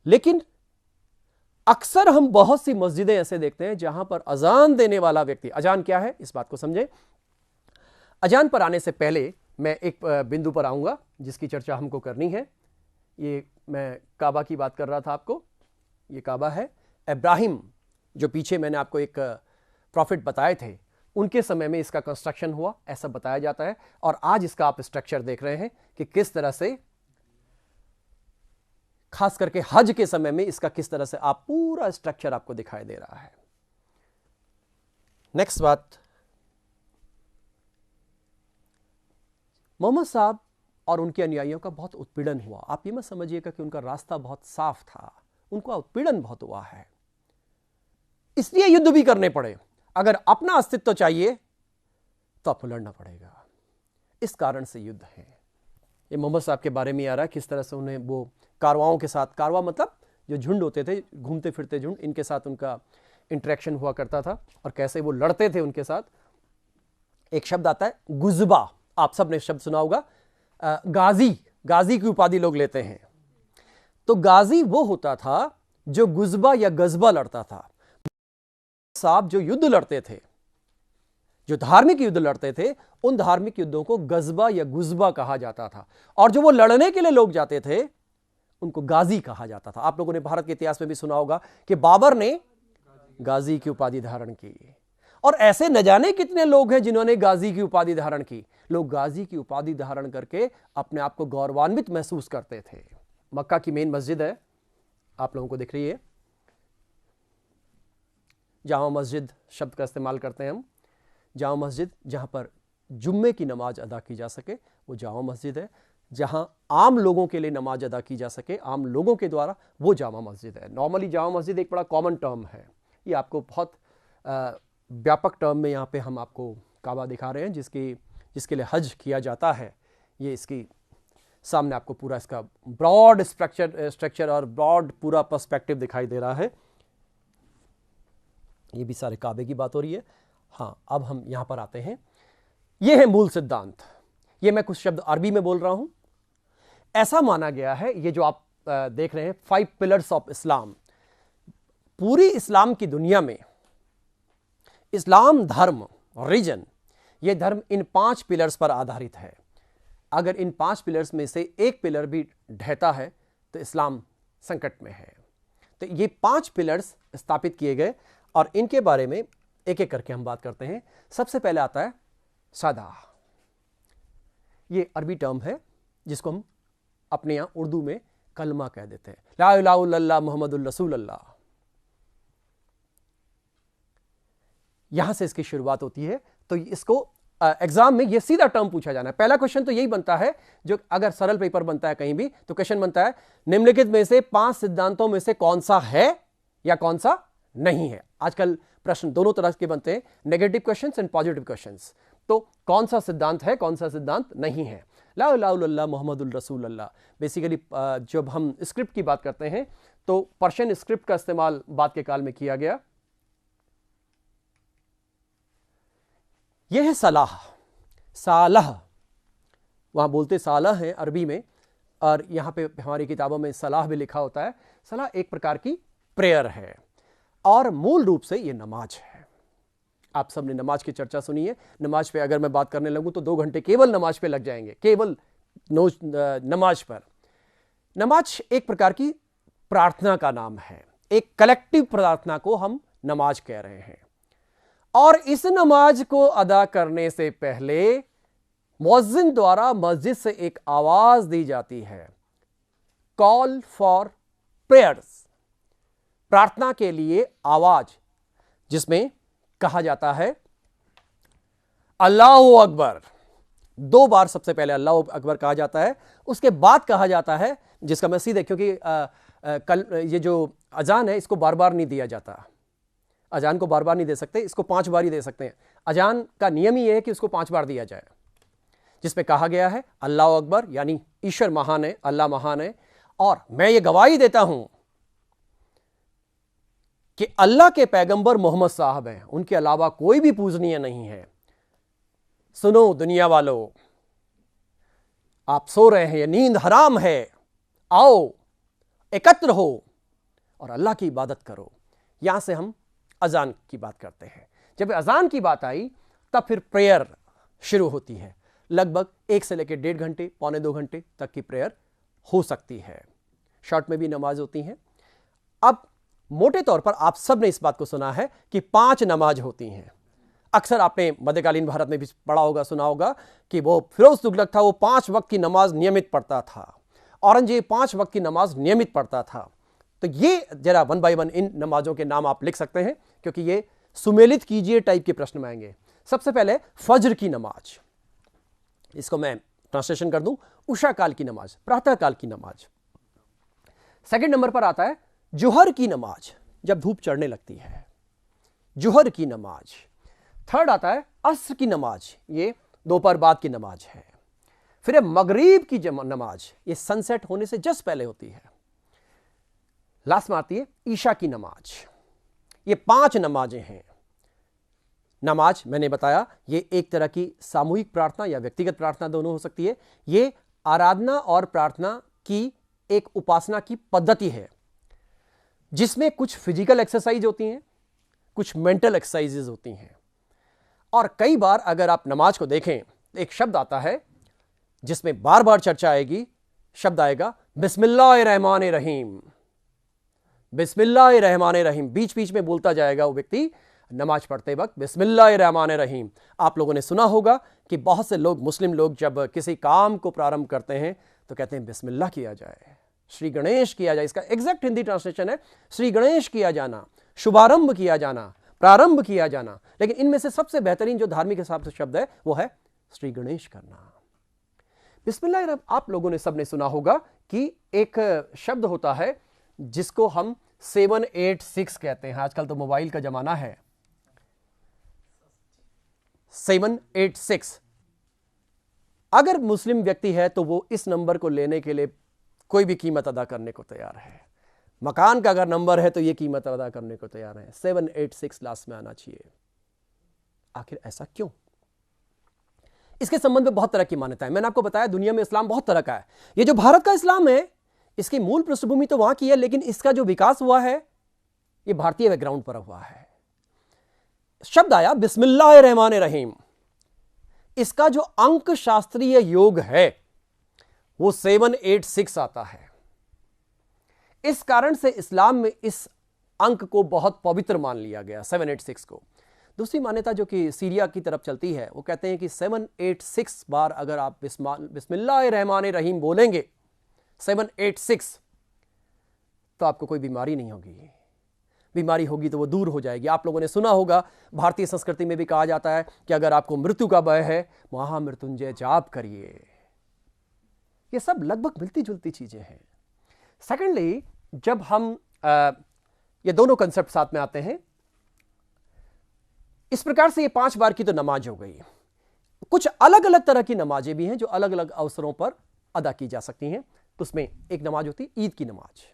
लेकिन अक्सर हम बहुत सी मस्जिदें ऐसे देखते हैं जहां पर अजान देने वाला व्यक्ति, अजान क्या है इस बात को समझें। अजान पर आने से पहले मैं एक बिंदु पर आऊंगा जिसकी चर्चा हमको करनी है। ये मैं काबा की बात कर रहा था आपको, ये काबा है। इब्राहिम जो पीछे मैंने आपको एक प्रॉफिट बताए थे, उनके समय में इसका कंस्ट्रक्शन हुआ ऐसा बताया जाता है। और आज इसका आप स्ट्रक्चर देख रहे हैं कि किस तरह से, खास करके हज के समय में इसका किस तरह से आप पूरा स्ट्रक्चर आपको दिखाई दे रहा है। नेक्स्ट बात, मोहम्मद साहब और उनके अनुयायियों का बहुत उत्पीड़न हुआ। आप ये मत समझिएगा कि उनका रास्ता बहुत साफ था, उनका उत्पीड़न बहुत हुआ है, इसलिए युद्ध भी करने पड़े। अगर अपना अस्तित्व चाहिए तो आपको लड़ना पड़ेगा, इस कारण से युद्ध है। ये मोहम्मद साहब के बारे में आ रहा है, किस तरह से उन्हें वो कारवाओं के साथ, कारवा मतलब जो झुंड होते थे, घूमते फिरते झुंड, इनके साथ उनका इंटरेक्शन हुआ करता था और कैसे वो लड़ते थे उनके साथ। एक शब्द आता है गुज़बा, आप सब ने शब्द सुना होगा। गाजी, गाजी की उपाधि लोग लेते हैं। तो गाजी वो होता था जो गुज़बा या गज़बा लड़ता था। साहब जो युद्ध लड़ते थे, जो धार्मिक युद्ध लड़ते थे, उन धार्मिक युद्धों को गज़बा या गुज़बा कहा जाता था। और जो वो लड़ने के लिए लोग जाते थे उनको गाजी कहा जाता था। आप लोगों ने भारत के इतिहास में भी सुना होगा कि बाबर ने गाजी की उपाधि धारण की। और ऐसे न जाने कितने लोग हैं जिन्होंने गाजी की उपाधि धारण की। लोग गाजी की उपाधि धारण करके अपने आप को गौरवान्वित महसूस करते थे। मक्का की मेन मस्जिद है, आप लोगों को दिख रही है, जामा मस्जिद शब्द का इस्तेमाल करते हैं हम। जामा मस्जिद जहां पर जुम्मे की नमाज अदा की जा सके वो जामा मस्जिद है। जहां आम लोगों के लिए नमाज अदा की जा सके आम लोगों के द्वारा, वो जामा मस्जिद है। नॉर्मली जामा मस्जिद एक बड़ा कॉमन टर्म है, ये आपको बहुत व्यापक टर्म में यहाँ पे हम आपको काबा दिखा रहे हैं जिसके लिए हज किया जाता है। ये इसकी सामने आपको पूरा इसका ब्रॉड स्ट्रक्चर और ब्रॉड पूरा पर्सपेक्टिव दिखाई दे रहा है। ये भी सारे काबे की बात हो रही है। हाँ, अब हम यहाँ पर आते हैं। ये है मूल सिद्धांत। ये मैं कुछ शब्द अरबी में बोल रहा हूँ। ऐसा माना गया है, ये जो आप देख रहे हैं 5 पिलर्स ऑफ इस्लाम, पूरी इस्लाम की दुनिया में इस्लाम धर्म, रिलीजन, ये धर्म इन 5 पिलर्स पर आधारित है। अगर इन 5 पिलर्स में से एक पिलर भी ढहता है तो इस्लाम संकट में है। तो ये 5 पिलर्स स्थापित किए गए और इनके बारे में एक एक करके हम बात करते हैं। सबसे पहले आता है सादा। ये अरबी टर्म है जिसको हम अपने यहाँ उर्दू में कलमा कह देते हैं, ला इलाहा इल्लल्लाह मुहम्मदुर रसूलुल्लाह। यहां से इसकी शुरुआत होती है। तो इसको एग्जाम में ये सीधा टर्म पूछा जाना है। पहला क्वेश्चन तो यही बनता है, जो अगर सरल पेपर बनता है कहीं भी तो क्वेश्चन बनता है निम्नलिखित में से 5 सिद्धांतों में से कौन सा है या कौन सा नहीं है। आजकल प्रश्न दोनों तरह के बनते हैं, negative questions and positive questions. तो कौन सा सिद्धांत है, कौन सा सिद्धांत नहीं है। ला इलाहा इल्लल्लाह मुहम्मदुर रसूलुल्लाह। बेसिकली जब हम स्क्रिप्ट की बात करते हैं तो पर्शियन स्क्रिप्ट का इस्तेमाल बाद के काल में किया गया। यह है सलाह, सालह, वहां बोलते सालह है अरबी में, और यहां पे हमारी किताबों में सलाह भी लिखा होता है। सलाह एक प्रकार की प्रेयर है और मूल रूप से यह नमाज है। आप सबने नमाज की चर्चा सुनी है। नमाज पे अगर मैं बात करने लगूं तो 2 घंटे केवल नमाज पे लग जाएंगे, केवल नमाज पर। नमाज एक प्रकार की प्रार्थना का नाम है, एक कलेक्टिव प्रार्थना को हम नमाज कह रहे हैं। और इस नमाज को अदा करने से पहले मुअज्जिन द्वारा मस्जिद से एक आवाज दी जाती है, कॉल फॉर प्रेयर्स, प्रार्थना के लिए आवाज, जिसमें कहा जाता है अल्लाहु अकबर। 2 बार सबसे पहले अल्लाहु अकबर कहा जाता है, उसके बाद कहा जाता है, जिसका मैं सीधे, क्योंकि ये जो अजान है इसको बार बार नहीं दिया जाता, अजान को बार बार नहीं दे सकते, इसको 5 बार ही दे सकते हैं। अजान का नियम ही है कि उसको 5 बार दिया जाए, जिसमें कहा गया है अल्लाह अकबर, यानी ईश्वर महान है, अल्लाह महान है, और मैं ये गवाही देता हूं कि अल्लाह के पैगंबर मोहम्मद साहब हैं, उनके अलावा कोई भी पूजनीय नहीं है। सुनो दुनिया वालों, आप सो रहे हैं, ये नींद हराम है, आओ एकत्र हो, और अल्लाह की इबादत करो। यहां से हम अजान की बात करते हैं। जब अजान की बात आई तब फिर प्रेयर शुरू होती है। लगभग 1 से लेकर 1.5 घंटे, पौने 2 घंटे तक की प्रेयर हो सकती है। शॉर्ट में भी नमाज होती हैं। अब मोटे तौर पर आप सब ने इस बात को सुना है कि 5 नमाज होती हैं। अक्सर आपने मध्यकालीन भारत में भी पढ़ा होगा, सुना होगा कि वो फिरोज तुगलक था, वो 5 वक्त की नमाज नियमित पढ़ता था। औरंगजेब 5 वक्त की नमाज नियमित पढ़ता था। तो ये जरा 1 बाय 1 इन नमाजों के नाम आप लिख सकते हैं, क्योंकि ये सुमेलित कीजिए टाइप के प्रश्न में आएंगे। सबसे पहले फज्र की नमाज, इसको मैं ट्रांसलेशन कर दूं, उषा काल की नमाज, प्रातः काल की नमाज। सेकंड नंबर पर आता है जुहर की नमाज, जब धूप चढ़ने लगती है, जुहर की नमाज। थर्ड आता है अस्र की नमाज, ये दोपहर बाद की नमाज है। फिर मगरिब की नमाज, ये सनसेट होने से जस्ट पहले होती है। लास्ट में आती है ईशा की नमाज। ये 5 नमाजें हैं। नमाज मैंने बताया ये एक तरह की सामूहिक प्रार्थना या व्यक्तिगत प्रार्थना दोनों हो सकती है। ये आराधना और प्रार्थना की एक उपासना की पद्धति है, जिसमें कुछ फिजिकल एक्सरसाइज होती हैं, कुछ मेंटल एक्सरसाइजेज होती हैं। और कई बार अगर आप नमाज को देखें, एक शब्द आता है जिसमें बार बार चर्चा आएगी, शब्द आएगा बिस्मिल्लाहिर्रहमानिर्रहीम, बिस्मिल्लाहिर्रहमानिर्रहीम। बीच बीच में बोलता जाएगा वो व्यक्ति नमाज पढ़ते वक्त बिस्मिल्लाहिर्रहमानिर्रहीम। आप लोगों ने सुना होगा कि बहुत से लोग, मुस्लिम लोग, जब किसी काम को प्रारंभ करते हैं तो कहते हैं बिस्मिल्लाह किया जाए, श्री गणेश किया जाए। इसका एग्जैक्ट हिंदी ट्रांसलेशन है श्री गणेश किया जाना, शुभारंभ किया जाना, प्रारंभ किया जाना। लेकिन इनमें से सबसे बेहतरीन जो धार्मिक हिसाब से शब्द है वो है श्री गणेश करना। बिस्मिल्लाह। आप लोगों ने सबने सुना होगा कि एक शब्द होता है जिसको हम 786 कहते हैं। आजकल तो मोबाइल का जमाना है। 786 अगर मुस्लिम व्यक्ति है तो वो इस नंबर को लेने के लिए कोई भी कीमत अदा करने को तैयार है। मकान का अगर नंबर है तो ये कीमत अदा करने को तैयार है। 786 लास्ट में आना चाहिए। आखिर ऐसा क्यों? इसके संबंध में बहुत तरह की मान्यता है। मैंने आपको बताया दुनिया में इस्लाम बहुत तरह का है। ये जो भारत का इस्लाम है, इसकी मूल पृष्ठभूमि तो वहां की है, लेकिन इसका जो विकास हुआ है ये भारतीय बैकग्राउंड पर हुआ है। शब्द आया बिस्मिल्लाहिर्रहमानिर्रहीम। इसका जो अंक शास्त्रीय योग है वो 786 आता है। इस कारण से इस्लाम में इस अंक को बहुत पवित्र मान लिया गया, 786 को। दूसरी मान्यता जो कि सीरिया की तरफ चलती है, वो कहते हैं कि 786 बार अगर आप बिस्मिल्लाहिर्रहमानिर्रहीम बोलेंगे 786, तो आपको कोई बीमारी नहीं होगी। बीमारी होगी तो वो दूर हो जाएगी। आप लोगों ने सुना होगा, भारतीय संस्कृति में भी कहा जाता है कि अगर आपको मृत्यु का भय है, महामृत्युंजय जाप करिए। ये सब लगभग मिलती जुलती चीजें हैं। सेकेंडली, जब हम ये दोनों कंसेप्ट साथ में आते हैं, इस प्रकार से ये 5 बार की तो नमाज हो गई। कुछ अलग अलग तरह की नमाजें भी हैं जो अलग अलग अवसरों पर अदा की जा सकती हैं। उसमें एक नमाज होती है ईद की नमाज।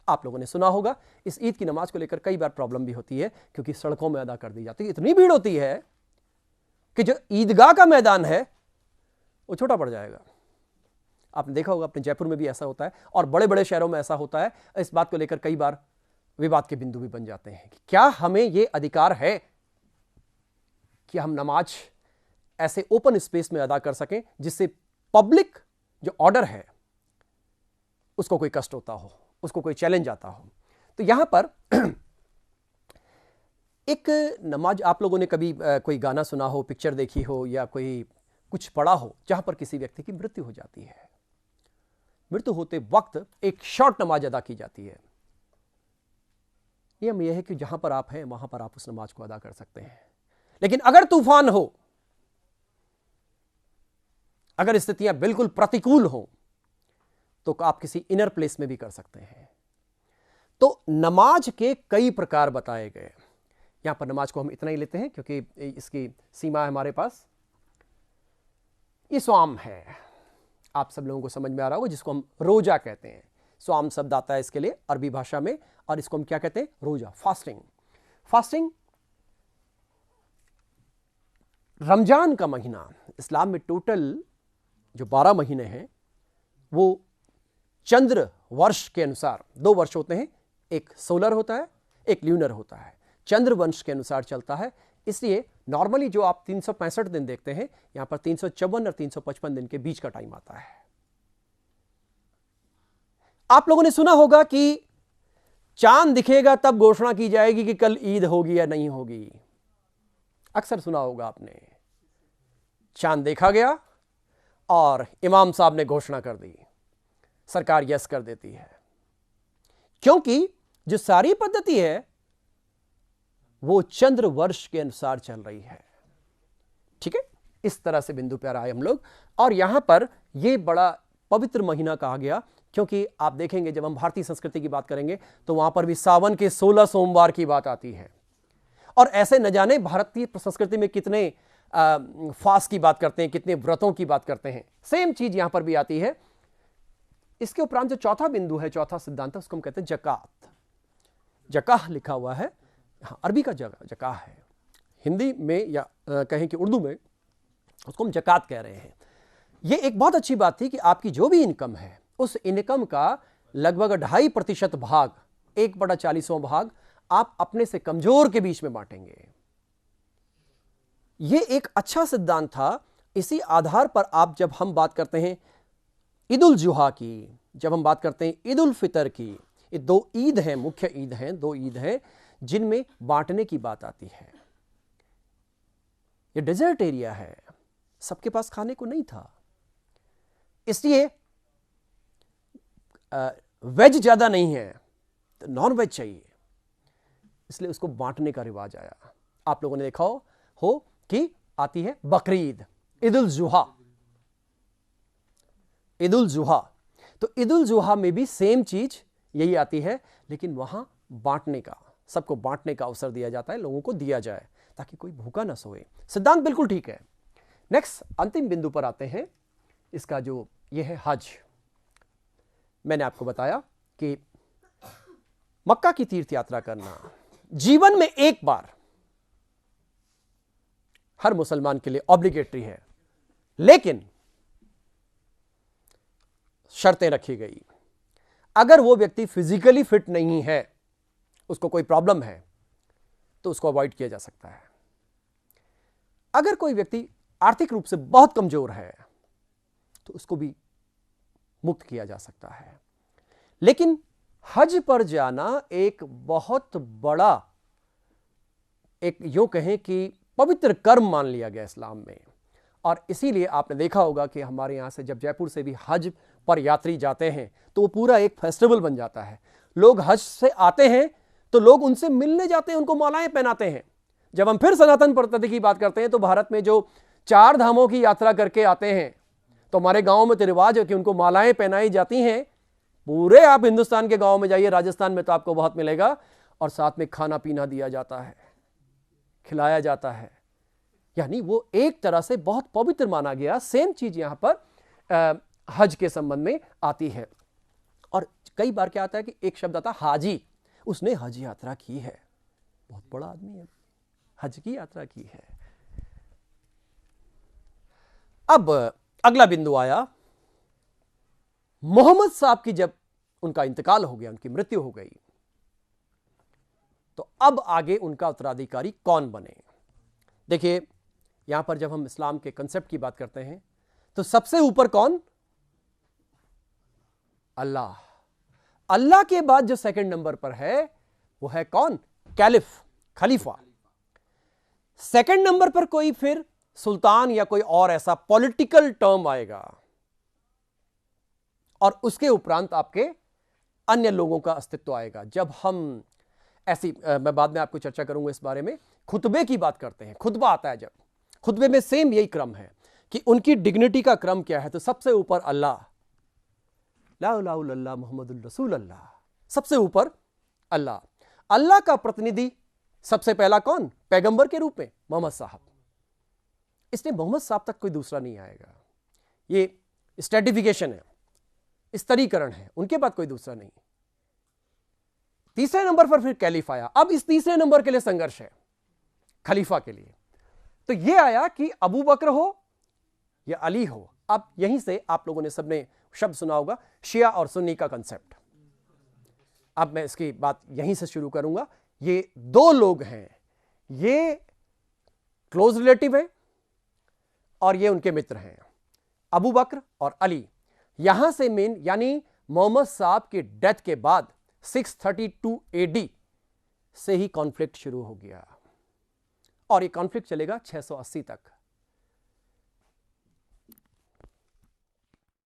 आप लोगों ने सुना होगा, इस ईद की नमाज को लेकर कई बार प्रॉब्लम भी होती है, क्योंकि सड़कों में अदा कर दी जाती है। इतनी भीड़ होती है कि जो ईदगाह का मैदान है वो छोटा पड़ जाएगा। आपने देखा होगा, अपने जयपुर में भी ऐसा होता है और बड़े बड़े शहरों में ऐसा होता है। इस बात को लेकर कई बार विवाद के बिंदु भी बन जाते हैं कि क्या हमें यह अधिकार है कि हम नमाज ऐसे ओपन स्पेस में अदा कर सकें जिससे पब्लिक जो ऑर्डर है उसको कोई कष्ट होता हो, उसको कोई चैलेंज आता हो। तो यहां पर एक नमाज, आप लोगों ने कभी कोई गाना सुना हो, पिक्चर देखी हो या कोई कुछ पढ़ा हो जहां पर किसी व्यक्ति की मृत्यु हो जाती है। मृत्यु होते वक्त एक शॉर्ट नमाज अदा की जाती है। नियम यह है कि जहां पर आप हैं वहां पर आप उस नमाज को अदा कर सकते हैं। लेकिन अगर तूफान हो, अगर स्थितियां बिल्कुल प्रतिकूल हो, तो आप किसी इनर प्लेस में भी कर सकते हैं। तो नमाज के कई प्रकार बताए गए। यहां पर नमाज को हम इतना ही लेते हैं क्योंकि इसकी सीमा है हमारे पास। ये स्वाम है, आप सब लोगों को समझ में आ रहा होगा, जिसको हम रोजा कहते हैं। स्वाम शब्द आता है इसके लिए अरबी भाषा में, और इसको हम क्या कहते हैं? रोजा, फास्टिंग। फास्टिंग रमजान का महीना, इस्लाम में टोटल जो 12 महीने हैं वो चंद्र वर्ष के अनुसार 2 वर्ष होते हैं, एक सोलर होता है, एक ल्यूनर होता है, चंद्र वंश के अनुसार चलता है। इसलिए नॉर्मली जो आप 365 दिन देखते हैं, यहां पर 354 और 355 दिन के बीच का टाइम आता है। आप लोगों ने सुना होगा कि चांद दिखेगा तब घोषणा की जाएगी कि कल ईद होगी या नहीं होगी। अक्सर सुना होगा आपने। चांद देखा गया और इमाम साहब ने घोषणा कर दी, सरकार यस कर देती है, क्योंकि जो सारी पद्धति है वो चंद्र वर्ष के अनुसार चल रही है। ठीक है, इस तरह से बिंदु पर आए हम लोग। और यहां पर यह बड़ा पवित्र महीना कहा गया, क्योंकि आप देखेंगे जब हम भारतीय संस्कृति की बात करेंगे तो वहां पर भी सावन के 16 सोमवार की बात आती है। और ऐसे न जाने भारतीय संस्कृति में कितने फास्ट की बात करते हैं, कितने व्रतों की बात करते हैं। सेम चीज यहां पर भी आती है। इसके उपरांत जो चौथा बिंदु है, चौथा सिद्धांत, उसको हम कहते हैं जकात। जकाह लिखा हुआ है, हाँ, अरबी का जकाह है, हिंदी में या कहें कि उर्दू में उसको हम जकात कह रहे हैं। यह एक बहुत अच्छी बात थी कि आपकी जो भी इनकम है, उस इनकम का लगभग 2.5% भाग, 1/40वां भाग आप अपने से कमजोर के बीच में बांटेंगे। यह एक अच्छा सिद्धांत था। इसी आधार पर आप जब हम बात करते हैं ईद उल जुहा की, जब हम बात करते हैं ईद उल फितर की, ये 2 ईद हैं, मुख्य ईद हैं, 2 ईद हैं जिनमें बांटने की बात आती है। ये डेजर्ट एरिया है, सबके पास खाने को नहीं था, इसलिए वेज ज्यादा नहीं है तो नॉन वेज चाहिए, इसलिए उसको बांटने का रिवाज आया। आप लोगों ने देखा हो कि आती है बकरीद, ईद उल जुहा। ईद उल जुहा, तो ईद उल जुहा में भी सेम चीज यही आती है, लेकिन वहां बांटने का, सबको बांटने का अवसर दिया जाता है, लोगों को दिया जाए ताकि कोई भूखा ना सोए। सिद्धांत बिल्कुल ठीक है। नेक्स्ट अंतिम बिंदु पर आते हैं, इसका जो यह है हज। मैंने आपको बताया कि मक्का की तीर्थ यात्रा करना जीवन में एक बार हर मुसलमान के लिए ऑब्लिगेटरी है, लेकिन शर्तें रखी गई। अगर वो व्यक्ति फिजिकली फिट नहीं है, उसको कोई प्रॉब्लम है, तो उसको अवॉइड किया जा सकता है। अगर कोई व्यक्ति आर्थिक रूप से बहुत कमजोर है तो उसको भी मुक्त किया जा सकता है। लेकिन हज पर जाना एक बहुत बड़ा, एक यूं कहें कि पवित्र कर्म मान लिया गया इस्लाम में। और इसीलिए आपने देखा होगा कि हमारे यहां से जब जयपुर से भी हज पर यात्री जाते हैं तो वो पूरा एक फेस्टिवल बन जाता है। लोग हज से आते हैं तो लोग उनसे मिलने जाते हैं, उनको मालाएं पहनाते हैं। जब हम फिर सनातन पद्धति की बात करते हैं तो भारत में जो 4 धामों की यात्रा करके आते हैं, तो हमारे गांव में तो रिवाज है कि उनको मालाएं पहनाई जाती हैं। पूरे आप हिंदुस्तान के गांव में जाइए, राजस्थान में तो आपको बहुत मिलेगा, और साथ में खाना पीना दिया जाता है, खिलाया जाता है। यानी वो एक तरह से बहुत पवित्र माना गया। सेम चीज यहां पर हज के संबंध में आती है। और कई बार क्या आता है कि एक शब्द आता है हाजी, उसने हज यात्रा की है, बहुत बड़ा आदमी है, हज की यात्रा की है। अब अगला बिंदु आया, मोहम्मद साहब की जब उनका इंतकाल हो गया, उनकी मृत्यु हो गई, तो अब आगे उनका उत्तराधिकारी कौन बने। देखिए यहां पर जब हम इस्लाम के कंसेप्ट की बात करते हैं तो सबसे ऊपर कौन? अल्लाह। अल्लाह के बाद जो सेकंड नंबर पर है वो है कौन? कैलिफ, खलीफा। सेकंड नंबर पर कोई फिर सुल्तान या कोई और ऐसा पॉलिटिकल टर्म आएगा, और उसके उपरांत आपके अन्य लोगों का अस्तित्व आएगा। जब हम ऐसी, मैं बाद में आपको चर्चा करूंगा इस बारे में, खुतबे की बात करते हैं, खुतबा आता है, जब खुतबे में सेम यही क्रम है कि उनकी डिग्निटी का क्रम क्या है। तो सबसे ऊपर अल्लाह, ला इलाहा इल्लल्लाह मुहम्मदुर रसूलुल्लाह, सबसे ऊपर अल्लाह। अल्लाह का प्रतिनिधि सबसे पहला कौन? पैगंबर के रूप में मोहम्मद साहब। इसलिए मोहम्मद साहब तक कोई दूसरा नहीं आएगा। ये स्ट्रेटिफिकेशन है, स्तरीकरण है, उनके बाद कोई दूसरा नहीं। तीसरे नंबर पर फिर कैलिफ आया। अब इस तीसरे नंबर के लिए संघर्ष है खलीफा के लिए। तो यह आया कि अबू बकर हो या अली हो। अब यहीं से आप लोगों ने सबने शब्द सुना होगा शिया और सुन्नी का कंसेप्ट। अब मैं इसकी बात यहीं से शुरू करूंगा। ये दो लोग हैं, ये क्लोज रिलेटिव हैं और ये उनके मित्र हैं, अबू बकर और अली। यहां से मेन यानी मोहम्मद साहब के डेथ के बाद 632 AD से ही कॉन्फ्लिक्ट शुरू हो गया और ये कॉन्फ्लिक्ट चलेगा 680 तक।